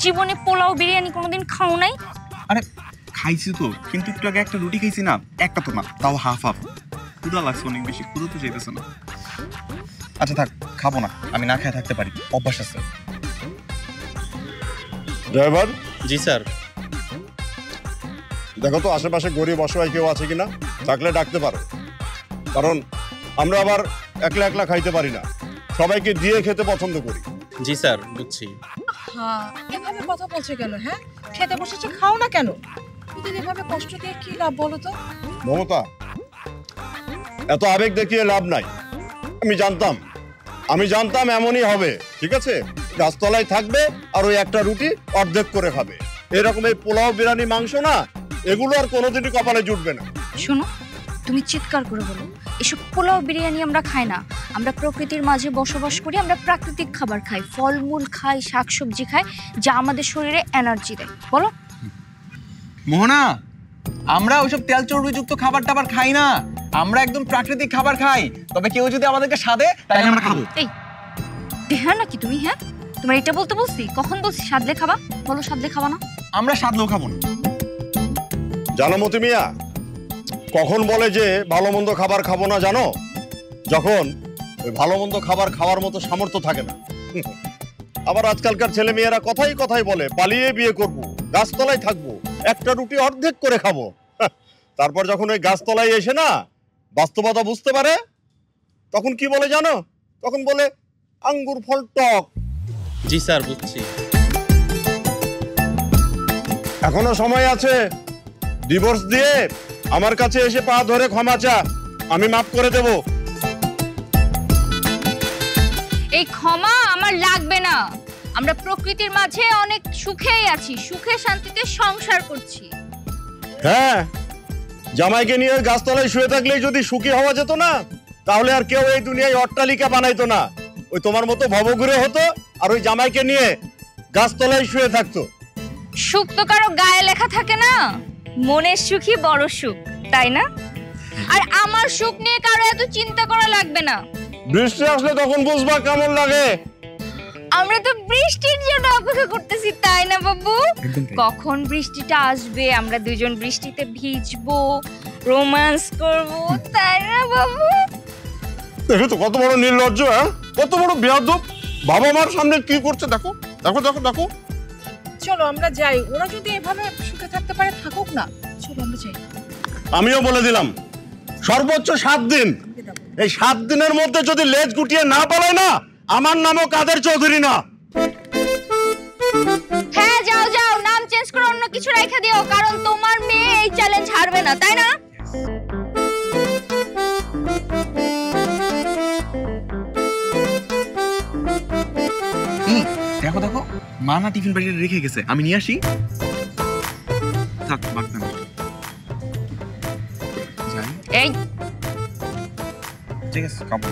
জীবনে পোলাও বিরিয়ানি কোনোদিন খাও নাই? আরে খাইছি তো, কিন্তু একটু আগে একটা রুটি খাইছি না, একটা তো না, তাও হাফ হাফ। ক্ষুধা লাগছে অনেক বেশি, ক্ষুধা তো যেতেছে না। আচ্ছা থাক, খাবো না, আমি না খেয়ে থাকতে পারি, অভ্যাস আছে। ড্রাইভার। জি স্যার। দেখো তো আশেপাশে গরিব অসহায় কেউ আছে কিনা, থাকলে ডাকতে পারো, কারণ আমরা আবার একলা একলা খাইতে পারি না, সবাইকে দিয়ে খেতে পছন্দ করি। জি স্যার, বুঝছি। হ্যাঁ, এভাবে কথা বলছে কেন? হ্যাঁ, খেতে বসেছে, খাও না কেন? কিন্তু এভাবে কষ্ট দিয়ে কি লাভ বলো তো? মমতা, এত আবেগ দেখিয়ে লাভ নাই। আমি জানতাম এমনই হবে, ঠিক আছে? গাছতলায় থাকবে আর ওই একটা রুটি অর্ধেক করে খাবে। এরকম এই পোলাও বিরিয়ানি মাংস না, এগুলো আর কোনোদিনই কপালে জুটবে না। শোনো, তুমি চিৎকার করে বলো, এসব পোলাও বিরিয়ানি আমরা খাই না। আমরা প্রকৃতির মাঝে বসবাস করি, আমরা প্রাকৃতিক খাবার খাই, ফলমূল খাই, শাকসবজি খাই, যা আমাদের শরীরে এনার্জি দেয়। বলো। মোহনা, আমরা ওইসব তেল চর্বিযুক্ত খাবার টাবার খাই না, আমরা একদম প্রাকৃতিক খাবার খাই। তবে কেউ যদি আমাদেরকে সাধে, তাই আমরা খাবো। এই হ্যাঁ নাকি তুমি? হ্যাঁ, তোমার এটা বলতে বলছি? কখন বলছি সাদলে খাবা? বলো সাদলে খাবা না। আমরা সাদলেও খাবো না। জানো মতি মিয়া, কখন বলে যে ভালো মন্দ খাবার খাবো না জানো? যখন ওই ভালো মন্দ খাবার খাওয়ার মতো সামর্থ্য থাকে না। আবার আজকালকার ছেলে মেয়েরা কথাই কথাই বলে পালিয়ে বিয়ে করব, গাছতলায় থাকবো, একটা রুটি অর্ধেক করে খাবো। তারপর যখন ওই গাছতলায় এসে না বাস্তবতা বুঝতে পারে, তখন কি বলে জানো? তখন বলে আঙ্গুর ফল টক। জি স্যার, বুঝছি। এখনো সময় আছে, ডিভোর্স দিয়ে আমার কাছে এসে পা ধরে ক্ষমা চা, আমি মাফ করে দেব। এই ক্ষমা আমার লাগবে না। আমরা প্রকৃতির মাঝে অনেক সুখেই আছি, সুখে শান্তিতে সংসার করছি। হ্যাঁ, জামাইকে নিয়ে গাছতলায় শুয়ে থাকলেই যদি সুখী হওয়া যেত না, তাহলে আর কেউ এই দুনিয়ায় অট্টালিকা বানাইতো না। ওই তোমার মতো ভবঘুরে হতো, আর ওই জামাইকে নিয়ে গাছতলায় শুয়ে থাকতো। সুখ তো কারো গায়ে লেখা থাকে না, মনের সুখই বড় সুখ, তাই না? আর আমার সুখ নিয়ে কারো এত চিন্তা করা লাগবে না। বৃষ্টি আসলে তখন বুঝবা কেমন লাগে। আমরা তো বৃষ্টির জন্য অপেক্ষা করতেছি, তাই না বাবু? কখন বৃষ্টিটা আসবে, আমরা দুজন বৃষ্টিতে ভিজবো, রোম্যান্স করব, তাই না বাবু? দেখো তো কত বড় নির্লজ্জ, হ্যাঁ, কত বড় বেয়াদব। বাবা মার সামনে কি করছে দেখো, দেখো দেখো দেখো। চলো আমরা যাই, ওরা যদি এভাবে সুখে থাকতে পারে থাকুক না, চলো আমরা যাই। আমিও বলে দিলাম, সর্বোচ্চ 7 দিন। এই 7 দিনের মধ্যে যদি লেজ গুটিয়ে না পালায় না, আমার নামও কাদের চৌধুরী না। হ্যাঁ, যাও যাও, নাম চেঞ্জ করে অন্য কিছু রেখে দিও, কারণ তোমার মেয়ে এই চ্যালেঞ্জ হারবে না, তাই না? দেখো দেখো, মা না টিফিন বাড়িতে রেখে গেছে, আমি নিয়ে আসি। থাক, বাগদা না। এই ঠিক আছে, খাবো।